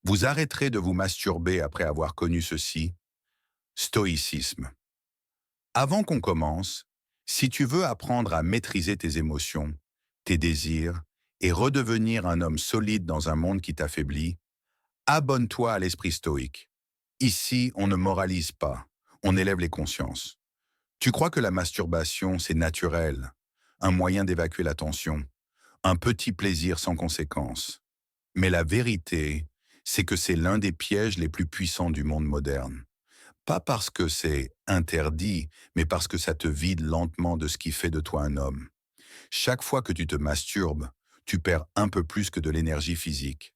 Vous arrêterez de vous masturber après avoir connu ceci, stoïcisme. Avant qu'on commence, si tu veux apprendre à maîtriser tes émotions, tes désirs, et redevenir un homme solide dans un monde qui t'affaiblit, abonne-toi à l'esprit stoïque. Ici, on ne moralise pas, on élève les consciences. Tu crois que la masturbation, c'est naturel, un moyen d'évacuer la tension, un petit plaisir sans conséquence. Mais la vérité, c'est que c'est l'un des pièges les plus puissants du monde moderne. Pas parce que c'est interdit, mais parce que ça te vide lentement de ce qui fait de toi un homme. Chaque fois que tu te masturbes, tu perds un peu plus que de l'énergie physique.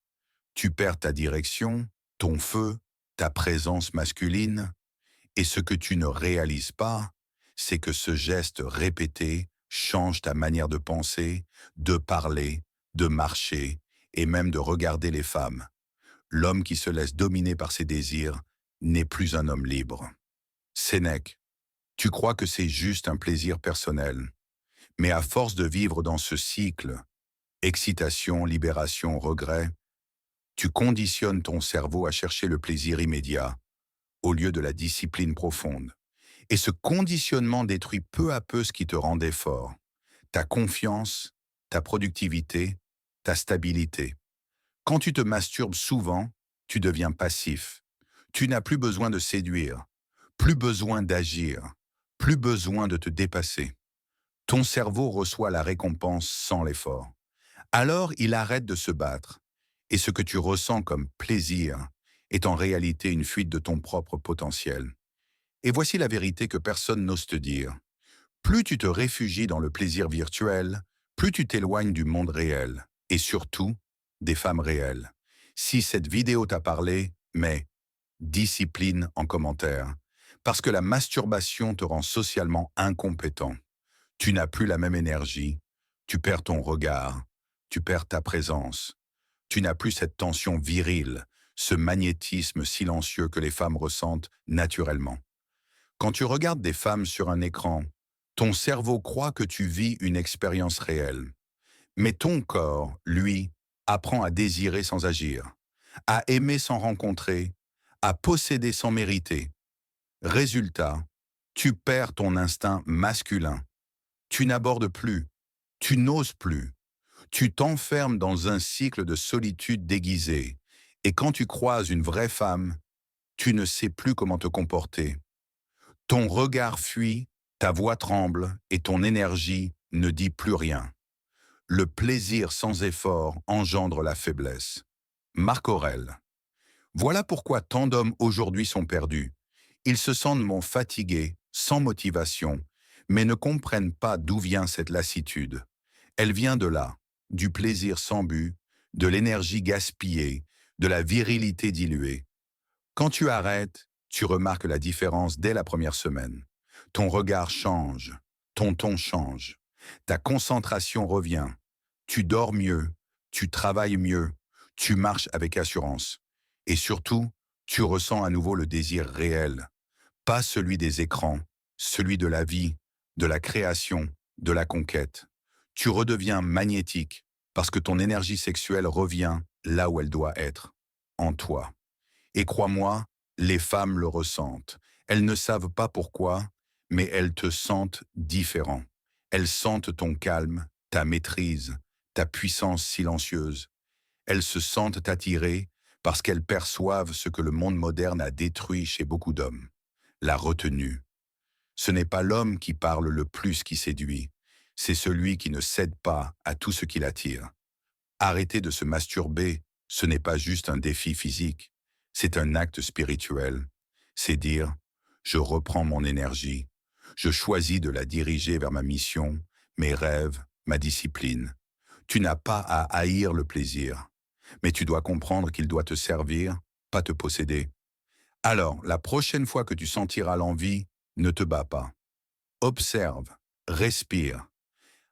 Tu perds ta direction, ton feu, ta présence masculine, et ce que tu ne réalises pas, c'est que ce geste répété change ta manière de penser, de parler, de marcher et même de regarder les femmes. L'homme qui se laisse dominer par ses désirs n'est plus un homme libre. Sénèque, tu crois que c'est juste un plaisir personnel, mais à force de vivre dans ce cycle, excitation, libération, regret, tu conditionnes ton cerveau à chercher le plaisir immédiat au lieu de la discipline profonde. Et ce conditionnement détruit peu à peu ce qui te rendait fort, ta confiance, ta productivité, ta stabilité. Quand tu te masturbes souvent, tu deviens passif. Tu n'as plus besoin de séduire, plus besoin d'agir, plus besoin de te dépasser. Ton cerveau reçoit la récompense sans l'effort. Alors il arrête de se battre, et ce que tu ressens comme plaisir est en réalité une fuite de ton propre potentiel. Et voici la vérité que personne n'ose te dire. Plus tu te réfugies dans le plaisir virtuel, plus tu t'éloignes du monde réel, et surtout, des femmes réelles. Si cette vidéo t'a parlé, mets discipline en commentaire, parce que la masturbation te rend socialement incompétent. Tu n'as plus la même énergie, tu perds ton regard, tu perds ta présence. Tu n'as plus cette tension virile, ce magnétisme silencieux que les femmes ressentent naturellement. Quand tu regardes des femmes sur un écran, ton cerveau croit que tu vis une expérience réelle. Mais ton corps, lui, apprend à désirer sans agir, à aimer sans rencontrer, à posséder sans mériter. Résultat, tu perds ton instinct masculin. Tu n'abordes plus, tu n'oses plus, tu t'enfermes dans un cycle de solitude déguisée. Et quand tu croises une vraie femme, tu ne sais plus comment te comporter. Ton regard fuit, ta voix tremble et ton énergie ne dit plus rien. Le plaisir sans effort engendre la faiblesse. Marc Aurèle. Voilà pourquoi tant d'hommes aujourd'hui sont perdus. Ils se sentent fatigués, sans motivation, mais ne comprennent pas d'où vient cette lassitude. Elle vient de là, du plaisir sans but, de l'énergie gaspillée, de la virilité diluée. Quand tu arrêtes, tu remarques la différence dès la première semaine. Ton regard change, ton ton change, ta concentration revient, tu dors mieux, tu travailles mieux, tu marches avec assurance. Et surtout, tu ressens à nouveau le désir réel, pas celui des écrans, celui de la vie, de la création, de la conquête. Tu redeviens magnétique parce que ton énergie sexuelle revient là où elle doit être, en toi. Et crois-moi, les femmes le ressentent. Elles ne savent pas pourquoi, mais elles te sentent différent. Elles sentent ton calme, ta maîtrise, ta puissance silencieuse. Elles se sentent attirées parce qu'elles perçoivent ce que le monde moderne a détruit chez beaucoup d'hommes. La retenue. Ce n'est pas l'homme qui parle le plus qui séduit, c'est celui qui ne cède pas à tout ce qui l'attire. Arrêter de se masturber, ce n'est pas juste un défi physique, c'est un acte spirituel. C'est dire, je reprends mon énergie, je choisis de la diriger vers ma mission, mes rêves, ma discipline. Tu n'as pas à haïr le plaisir, mais tu dois comprendre qu'il doit te servir, pas te posséder. Alors, la prochaine fois que tu sentiras l'envie, ne te bats pas. Observe, respire.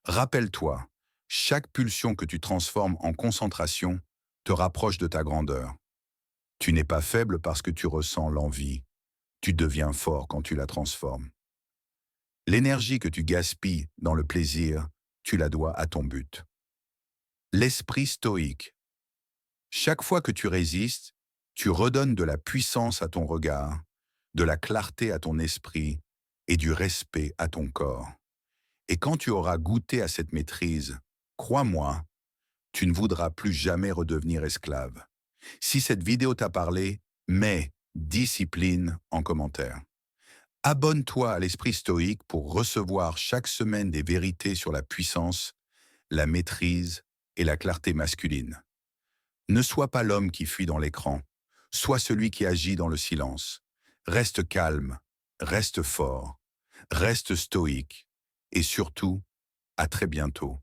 Rappelle-toi, chaque pulsion que tu transformes en concentration te rapproche de ta grandeur. Tu n'es pas faible parce que tu ressens l'envie. Tu deviens fort quand tu la transformes. L'énergie que tu gaspilles dans le plaisir, tu la dois à ton but. L'esprit stoïque. Chaque fois que tu résistes, Tu redonnes de la puissance à ton regard, de la clarté à ton esprit et du respect à ton corps. Et quand tu auras goûté à cette maîtrise, crois-moi, tu ne voudras plus jamais redevenir esclave. Si cette vidéo t'a parlé, mets discipline en commentaire. Abonne-toi à l'Esprit Stoïque pour recevoir chaque semaine des vérités sur la puissance, la maîtrise et la clarté masculine. Ne sois pas l'homme qui fuit dans l'écran, sois celui qui agit dans le silence. Reste calme, reste fort, reste stoïque et surtout, à très bientôt.